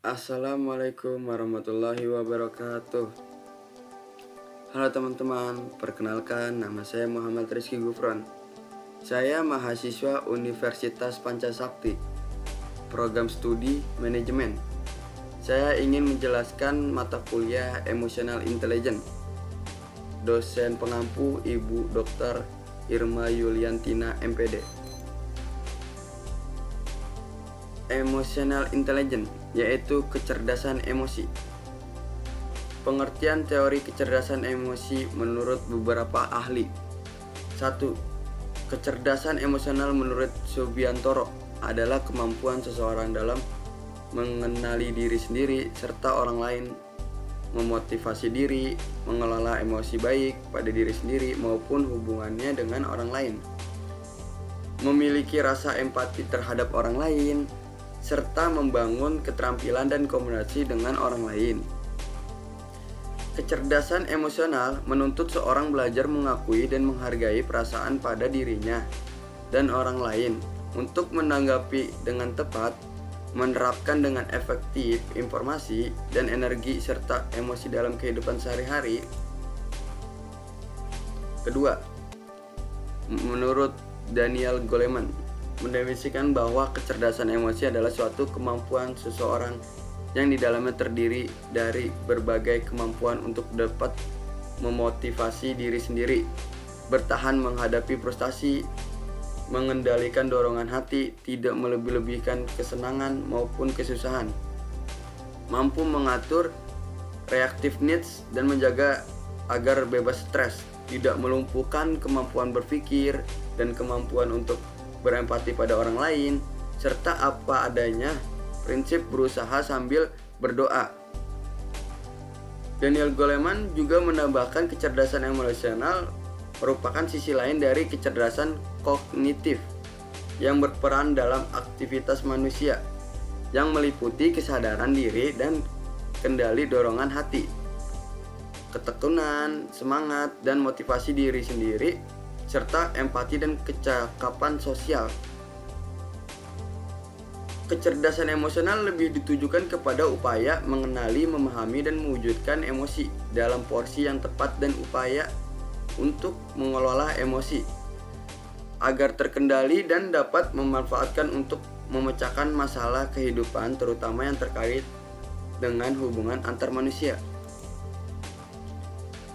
Assalamualaikum warahmatullahi wabarakatuh. Halo teman-teman, perkenalkan nama saya Muhammad Rizky Gufron. Saya mahasiswa Universitas Pancasakti, program studi manajemen. Saya ingin menjelaskan mata kuliah Emotional Intelligence. Dosen pengampu Ibu Dr. Irma Yuliantina MPD. Emotional Intelligence yaitu kecerdasan emosi. Pengertian teori kecerdasan emosi menurut beberapa ahli. 1. Kecerdasan emosional menurut Subiantoro adalah kemampuan seseorang dalam mengenali diri sendiri serta orang lain, memotivasi diri, mengelola emosi baik pada diri sendiri maupun hubungannya dengan orang lain, memiliki rasa empati terhadap orang lain, serta membangun keterampilan dan komunikasi dengan orang lain. Kecerdasan emosional menuntut seorang belajar mengakui dan menghargai perasaan pada dirinya dan orang lain untuk menanggapi dengan tepat, menerapkan dengan efektif informasi dan energi serta emosi dalam kehidupan sehari-hari. Kedua, menurut Daniel Goleman, mendefinisikan bahwa kecerdasan emosi adalah suatu kemampuan seseorang yang di dalamnya terdiri dari berbagai kemampuan untuk dapat memotivasi diri sendiri, bertahan menghadapi frustasi, mengendalikan dorongan hati, tidak melebih-lebihkan kesenangan maupun kesusahan, mampu mengatur reactive needs dan menjaga agar bebas stres, tidak melumpuhkan kemampuan berpikir dan kemampuan untuk berempati pada orang lain, serta apa adanya prinsip berusaha sambil berdoa. Daniel Goleman juga menambahkan kecerdasan emosional merupakan sisi lain dari kecerdasan kognitif yang berperan dalam aktivitas manusia yang meliputi kesadaran diri dan kendali dorongan hati, ketekunan, semangat, dan motivasi diri sendiri, serta empati dan kecakapan sosial. Kecerdasan emosional lebih ditujukan kepada upaya mengenali, memahami, dan mewujudkan emosi dalam porsi yang tepat dan upaya untuk mengelola emosi agar terkendali dan dapat memanfaatkan untuk memecahkan masalah kehidupan, terutama yang terkait dengan hubungan antar manusia.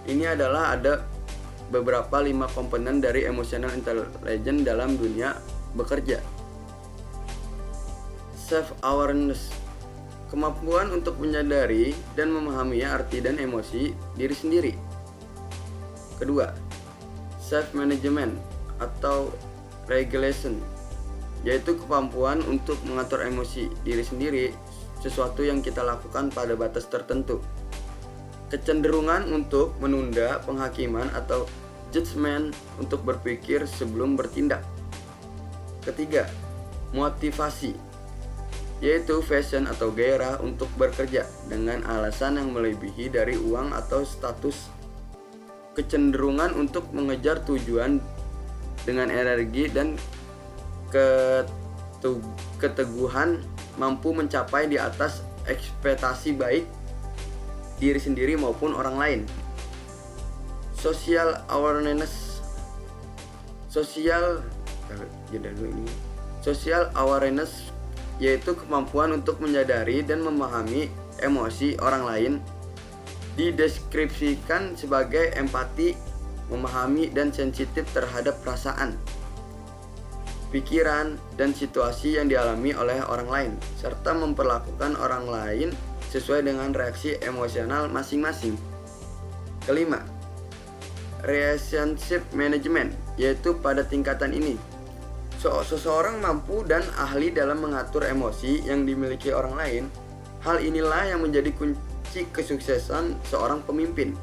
Ini adalah ada beberapa 5 komponen dari emotional intelligence dalam dunia bekerja. Self-awareness, kemampuan untuk menyadari dan memahami arti dan emosi diri sendiri. Kedua, self-management atau regulation, yaitu kemampuan untuk mengatur emosi diri sendiri, sesuatu yang kita lakukan pada batas tertentu. Kecenderungan untuk menunda penghakiman atau judgment untuk berpikir sebelum bertindak. Ketiga, motivasi, yaitu passion atau gairah untuk bekerja dengan alasan yang melebihi dari uang atau status. Kecenderungan untuk mengejar tujuan dengan energi dan keteguhan mampu mencapai di atas ekspektasi baik diri sendiri maupun orang lain. Social awareness, social awareness yaitu kemampuan untuk menyadari dan memahami emosi orang lain, dideskripsikan sebagai empati, memahami dan sensitif terhadap perasaan, pikiran, dan situasi yang dialami oleh orang lain, serta memperlakukan orang lain sesuai dengan reaksi emosional masing-masing. Kelima, relationship management, yaitu pada tingkatan ini seseorang mampu dan ahli dalam mengatur emosi yang dimiliki orang lain. Hal inilah yang menjadi kunci kesuksesan seorang pemimpin.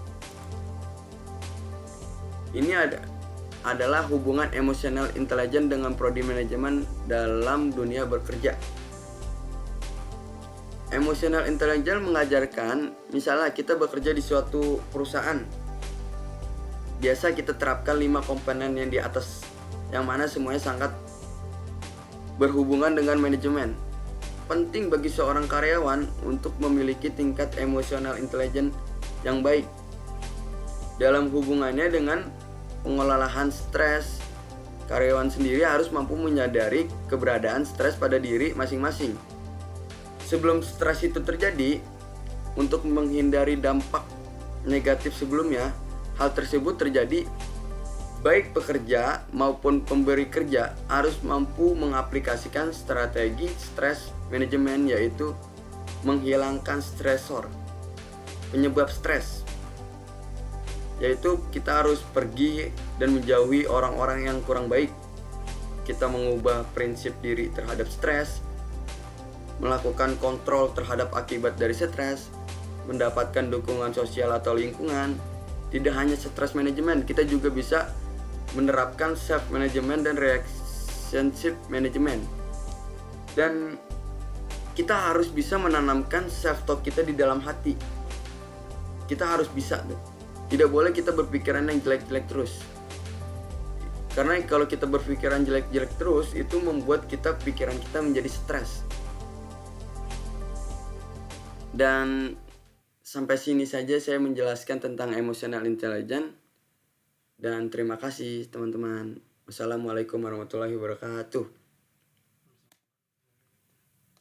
Ini adalah hubungan emotional intelligence dengan prodi manajemen dalam dunia bekerja. Emotional intelligence mengajarkan, misalnya kita bekerja di suatu perusahaan, biasa kita terapkan 5 komponen yang di atas, yang mana semuanya sangat berhubungan dengan manajemen. penting bagi seorang karyawan untuk memiliki tingkat emosional intelijen yang baik dalam hubungannya dengan pengelolaan stres. Karyawan sendiri harus mampu menyadari keberadaan stres pada diri masing-masing sebelum stres itu terjadi. Untuk menghindari dampak negatif sebelumnya hal tersebut terjadi, baik pekerja maupun pemberi kerja harus mampu mengaplikasikan strategi stress management, yaitu menghilangkan stresor penyebab stres. Yaitu kita harus pergi dan menjauhi orang-orang yang kurang baik. Kita mengubah prinsip diri terhadap stres, melakukan kontrol terhadap akibat dari stres, mendapatkan dukungan sosial atau lingkungan. Tidak hanya stress management, kita juga bisa menerapkan self management dan relationship management. Dan kita harus bisa menanamkan self talk kita di dalam hati. Kita harus bisa tuh. Tidak boleh kita berpikiran yang jelek-jelek terus. Karena kalau kita berpikiran jelek-jelek terus, itu membuat pikiran kita menjadi stres. Dan sampai sini saja saya menjelaskan tentang emotional intelligence. Dan terima kasih teman-teman. Wassalamualaikum warahmatullahi wabarakatuh.